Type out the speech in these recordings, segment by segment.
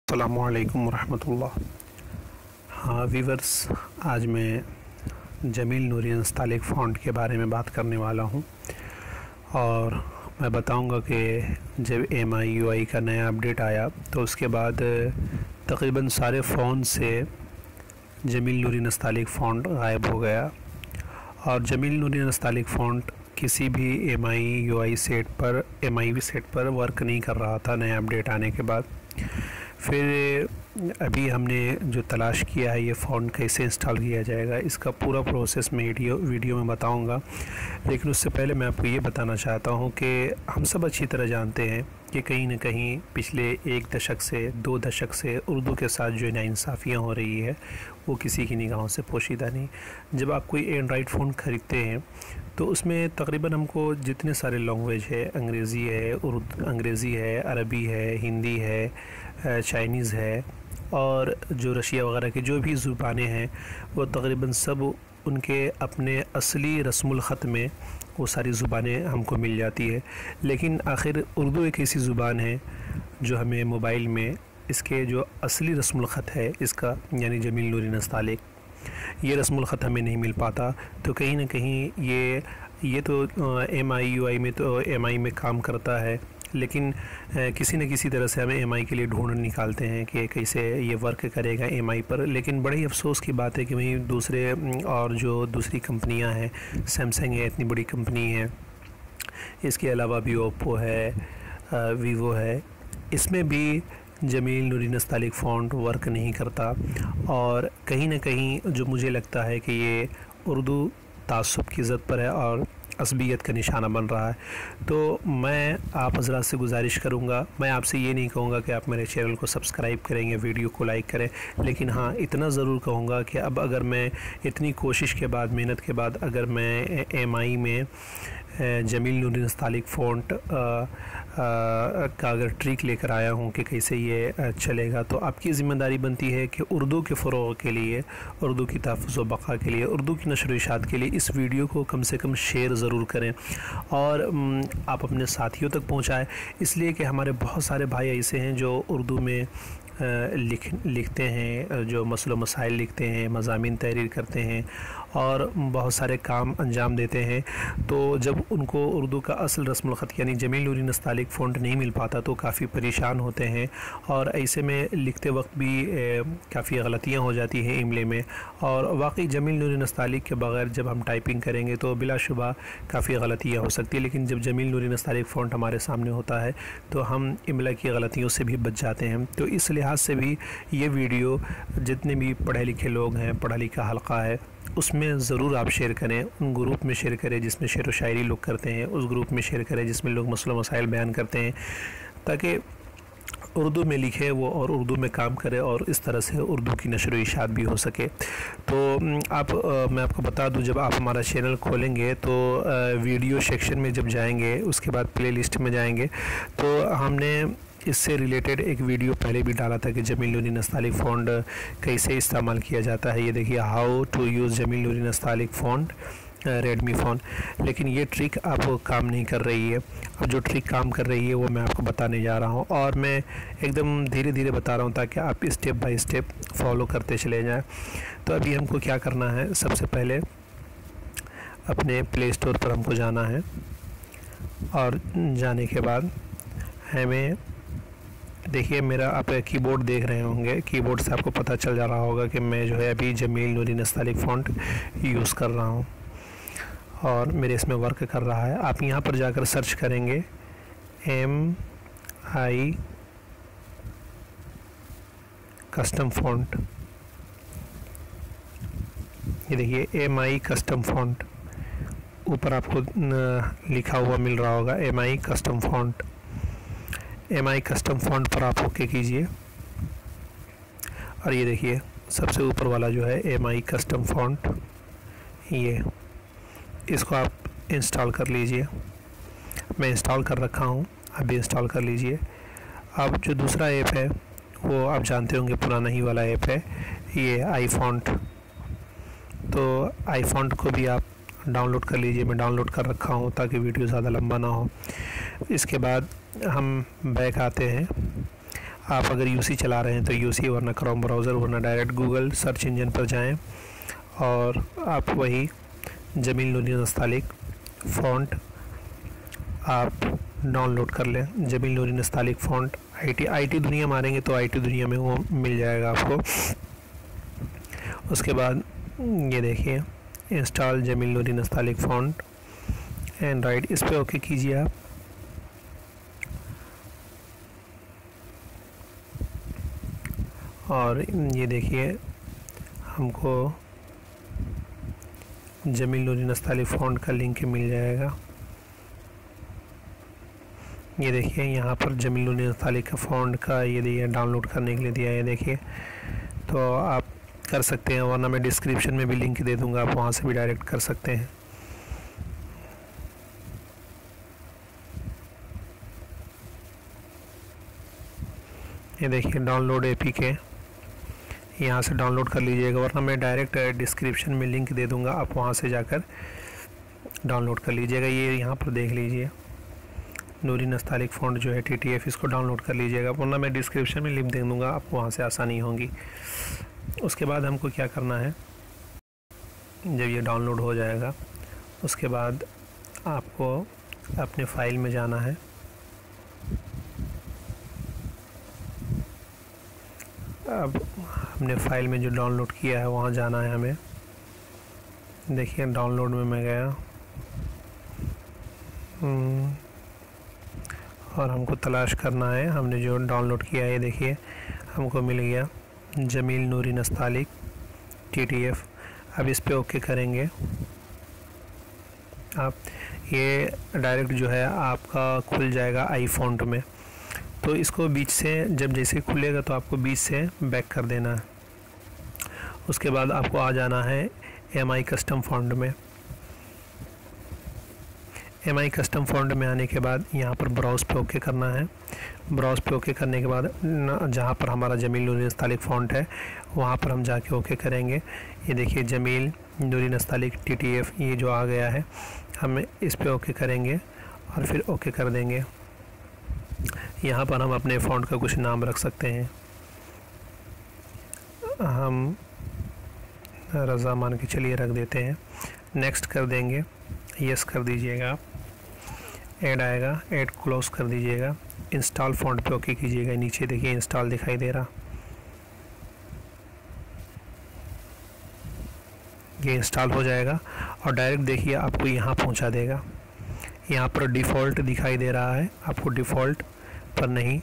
अस्सलामुअलैकुम रहमतुल्लाह। हाँ वीवर्स, आज मैं जमील नूरी नस्तालिक फ़ॉन्ट के बारे में बात करने वाला हूँ और मैं बताऊँगा कि जब MI UI का नया अपडेट आया तो उसके बाद तकरीबन सारे फ़ोन से जमील नूरी नस्तालिक फ़ॉन्ट गायब हो गया और जमील नूरी नस्तालिक फ़ॉन्ट किसी भी MI UI सेट पर MI सेट पर वर्क नहीं कर रहा था नया अपडेट आने के बाद। फिर अभी हमने जो तलाश किया है ये फ़ॉन्ट कैसे इंस्टॉल किया जाएगा, इसका पूरा प्रोसेस मैं वीडियो में बताऊंगा। लेकिन उससे पहले मैं आपको ये बताना चाहता हूँ कि हम सब अच्छी तरह जानते हैं कि कहीं ना कहीं पिछले 1 दशक से 2 दशक से उर्दू के साथ जो नाइंसाफ़ियाँ हो रही है वो किसी की निगाहों से पोशीदा नहीं। जब आप कोई एंड्रॉयड फ़ोन ख़रीदते हैं तो उसमें तकरीबन हमको जितने सारे लैंग्वेज है, अंग्रेज़ी है, अरबी है, हिंदी है, चाइनीज़ है और जो रशिया वगैरह की जो भी ज़ुबानें हैं वो तकरीबन सब उनके अपने असली रस्मुल ख़त में वो सारी ज़ुबानें हमको मिल जाती है। लेकिन आखिर उर्दू एक ऐसी ज़ुबान है जो हमें मोबाइल में इसके जो असली रस्मुल ख़त है इसका, यानी जमील नूरी नस्तालिक, ये रस्मुल ख़त हमें नहीं मिल पाता। तो कहीं ना कहीं ये तो MI UI में तो MI में काम करता है, लेकिन किसी न किसी तरह से हमें MI के लिए ढूंढ निकालते हैं कि कैसे ये वर्क करेगा MI पर। लेकिन बड़ी अफसोस की बात है कि वहीं दूसरे और जो दूसरी कंपनियां हैं, सैमसंग है, इतनी बड़ी कंपनी है, इसके अलावा भी ओप्पो है, वीवो है, इसमें भी जमील नूरी नस्तालिक फ़ॉन्ट वर्क नहीं करता। और कहीं ना कहीं जो मुझे लगता है कि ये उर्दू तासुब की ज़द पर है और असबियत का निशाना बन रहा है। तो मैं आप हज़रात से गुजारिश करूँगा, मैं आपसे ये नहीं कहूँगा कि आप मेरे चैनल को सब्सक्राइब करेंगे, वीडियो को लाइक करें, लेकिन हाँ इतना ज़रूर कहूँगा कि अब अगर मैं इतनी कोशिश के बाद, मेहनत के बाद अगर मैं MI में जमील नूरी नस्तालिक फ़ॉन्ट का अगर ट्रिक लेकर आया हूँ कि कैसे ये चलेगा, तो आपकी ज़िम्मेदारी बनती है कि उर्दू के फ़रोग़ के लिए, उर्दू की तहफ़्फ़ुज़ व बक़ा के लिए, उर्दू की नशर व इशाअत के लिए इस वीडियो को कम से कम शेयर ज़रूर करें और आप अपने साथियों तक पहुँचाएँ। इसलिए कि हमारे बहुत सारे भाई ऐसे हैं जो उर्दू में लिखते हैं, जो मसलो मसाइल लिखते हैं, मज़ामीन तहरीर करते हैं और बहुत सारे काम अंजाम देते हैं। तो जब उनको उर्दू का असल रस्मुल ख़त यानी जमील नूरी नस्तालिक फ़ॉन्ट नहीं मिल पाता तो काफ़ी परेशान होते हैं और ऐसे में लिखते वक्त भी काफ़ी गलतियाँ हो जाती हैं इमले में। और वाकई जमील नूरी नस्तालिक के बग़ैर जब हम टाइपिंग करेंगे तो बिलाशुबा काफ़ी गलतियाँ हो सकती है, लेकिन जब जमील नूरी नस्तालिक फ़ॉन्ट हमारे सामने होता है तो हम इमला की गलतियों से भी बच जाते हैं। तो इस लिहाज से भी ये वीडियो जितने भी पढ़े लिखे लोग हैं, पढ़ा लिखा हल्का है, उसमें ज़रूर आप शेयर करें, उन ग्रुप में शेयर करें जिसमें शेर व शायरी लोग करते हैं, उस ग्रुप में शेयर करें जिसमें लोग मसलो मसाइल बयान करते हैं, ताकि उर्दू में लिखे वो और उर्दू में काम करे और इस तरह से उर्दू की नशर व इशाअत भी हो सके। तो मैं आपको बता दूं, जब आप हमारा चैनल खोलेंगे तो वीडियो सेक्शन में जब जाएंगे उसके बाद प्लेलिस्ट में जाएंगे तो हमने इससे रिलेटेड एक वीडियो पहले भी डाला था कि जमील नूरी नस्तालिक फ़ॉन्ट कैसे इस्तेमाल किया जाता है। ये देखिए, how to use Jameel Noori Nastaliq font Redmi phone. लेकिन ये ट्रिक आपको काम नहीं कर रही है। अब जो ट्रिक काम कर रही है वो मैं आपको बताने जा रहा हूँ और मैं एकदम धीरे धीरे बता रहा हूँ ताकि आप स्टेप बाय स्टेप फॉलो करते चले जाएं। तो अभी हमको क्या करना है, सबसे पहले अपने प्ले स्टोर पर हमको जाना है और जाने के बाद हमें, देखिए मेरा आप कीबोर्ड देख रहे होंगे, कीबोर्ड से आपको पता चल जा रहा होगा कि मैं जो है अभी जमील नूरी नस्तालिक फ़ॉन्ट यूज़ कर रहा हूँ और मेरे इसमें वर्क कर रहा है। आप यहाँ पर जाकर सर्च करेंगे MI कस्टम फ़ॉन्ट, ये देखिए MI कस्टम फ़ॉन्ट ऊपर आपको लिखा हुआ मिल रहा होगा, MI custom font. MI custom font पर आप ओके कीजिए और ये देखिए सबसे ऊपर वाला जो है MI कस्टम फ़ॉन्ट, ये इसको आप इंस्टॉल कर लीजिए। मैं इंस्टॉल कर रखा हूँ, आप भी इंस्टॉल कर लीजिए। अब जो दूसरा ऐप है वो आप जानते होंगे, पुराना ही वाला ऐप है, ये iFont। तो iFont को भी आप डाउनलोड कर लीजिए, मैं डाउनलोड कर रखा हूँ ताकि वीडियो ज़्यादा लंबा ना हो। इसके बाद हम बैक आते हैं। आप अगर यूसी चला रहे हैं तो यूसी, वरना क्रोम ब्राउज़र, वरना डायरेक्ट गूगल सर्च इंजन पर जाएं और आप वही जमील नूरी नस्तालिक फ़ॉन्ट आप डाउनलोड कर लें। जमील नूरी नस्तालिक फ़ॉन्ट आईटी दुनिया मारेंगे तो आईटी दुनिया में वो मिल जाएगा आपको। उसके बाद ये देखिए install Jameel Noori Nastaliq font Android, इस पर ओके कीजिए आप। और ये देखिए हमको जमील नूरी नस्तालिक फ़ॉन्ट का लिंक मिल जाएगा। ये देखिए यहाँ पर जमील नूरी नस्तालिक का फ़ॉन्ट का ये दिया डाउनलोड करने के लिए दिया है, देखिए। तो आप कर सकते हैं, वरना मैं डिस्क्रिप्शन में भी लिंक दे दूँगा, आप वहाँ से भी डायरेक्ट कर सकते हैं। ये देखिए डाउनलोड एपीके, यहाँ से डाउनलोड कर लीजिएगा, वरना मैं डायरेक्ट डिस्क्रिप्शन में लिंक दे दूँगा, आप वहाँ से जाकर डाउनलोड कर लीजिएगा। ये यहाँ पर देख लीजिए नूरी नस्तालिक फ़ॉन्ट जो है TTF, इसको डाउनलोड कर लीजिएगा, वरना मैं डिस्क्रिप्शन में लिंक दे दूँगा, आपको वहाँ से आसानी होगी। उसके बाद हमको क्या करना है, जब ये डाउनलोड हो जाएगा उसके बाद आपको अपने फ़ाइल में जाना है। अब हमने फ़ाइल में जो डाउनलोड किया है वहाँ जाना है हमें। देखिए डाउनलोड में मैं गया और हमको तलाश करना है हमने जो डाउनलोड किया है। देखिए हमको मिल गया जमील नूरी नस्तालिक TTF। अब इस पे ओके करेंगे आप, ये डायरेक्ट जो है आपका खुल जाएगा आई फ़ॉन्ट में। तो इसको बीच से जब जैसे खुलेगा तो आपको बीच से बैक कर देना है। उसके बाद आपको आ जाना है MI कस्टम फ़ॉन्ट में। MI कस्टम फ़ॉन्ट में आने के बाद यहाँ पर ब्राउज़ पे ओके करना है। ब्राउज़ पे ओके करने के बाद जहाँ पर हमारा जमील नूरी नस्तालिक फ़ॉन्ट है वहाँ पर हम जाके ओके करेंगे। ये देखिए जमील नूरी नस्तालिक TTF ये जो आ गया है, हम इस पे ओके करेंगे और फिर ओके कर देंगे। यहाँ पर हम अपने फ़ॉन्ट का कुछ नाम रख सकते हैं, हम रज़ा मान के चलिए रख देते हैं। नेक्स्ट कर देंगे, यस कर दीजिएगा आप। ऐड आएगा, ऐड क्लोज कर दीजिएगा। इंस्टॉल फ़ॉन्ट पे ओके कीजिएगा। नीचे देखिए इंस्टॉल दिखाई दे रहा, ये इंस्टॉल हो जाएगा और डायरेक्ट देखिए आपको यहाँ पहुँचा देगा। यहाँ पर डिफ़ॉल्ट दिखाई दे रहा है, आपको डिफ़ॉल्ट पर नहीं,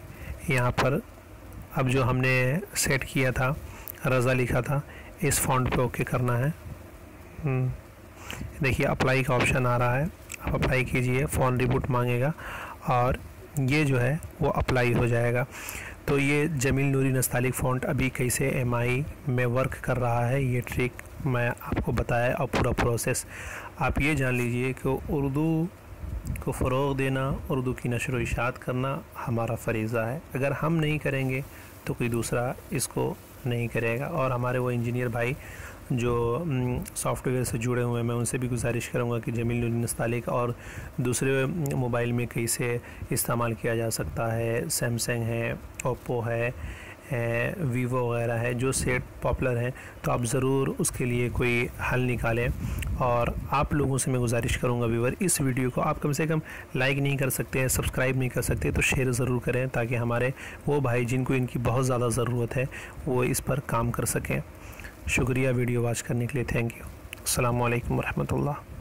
यहाँ पर अब जो हमने सेट किया था रज़ा लिखा था, इस फ़ॉन्ट पे ओके करना है। देखिए अप्लाई का ऑप्शन आ रहा है, आप अप्लाई कीजिए, फ़ोन रिबूट मांगेगा और ये जो है वो अप्लाई हो जाएगा। तो ये जमील नूरी नस्तालिक फ़ॉन्ट अभी कैसे MI में वर्क कर रहा है, ये ट्रिक मैं आपको बताया और पूरा प्रोसेस आप ये जान लीजिए कि उर्दू को फ़रोग़ देना, उर्दू की नशर व इशाअत करना हमारा फ़रीज़ा है। अगर हम नहीं करेंगे तो कोई दूसरा इसको नहीं करेगा। और हमारे वो इंजीनियर भाई जो सॉफ्टवेयर से जुड़े हुए हैं, मैं उनसे भी गुजारिश करूँगा कि जमील नूरी नस्तालिक और दूसरे मोबाइल में कैसे इस्तेमाल किया जा सकता है। सैमसंग है, ओप्पो है, वीवो वगैरह है, जो सेट पॉपुलर हैं, तो आप ज़रूर उसके लिए कोई हल निकालें। और आप लोगों से मैं गुजारिश करूंगा व्यूअर, इस वीडियो को आप कम से कम लाइक नहीं कर सकते हैं, सब्सक्राइब नहीं कर सकते, तो शेयर ज़रूर करें ताकि हमारे वो भाई जिनको इनकी बहुत ज़्यादा ज़रूरत है वो इस पर काम कर सकें। शुक्रिया वीडियो वॉच करने के लिए, थैंक यू। अस्सलामु अलैकुम रहमतुल्लाह।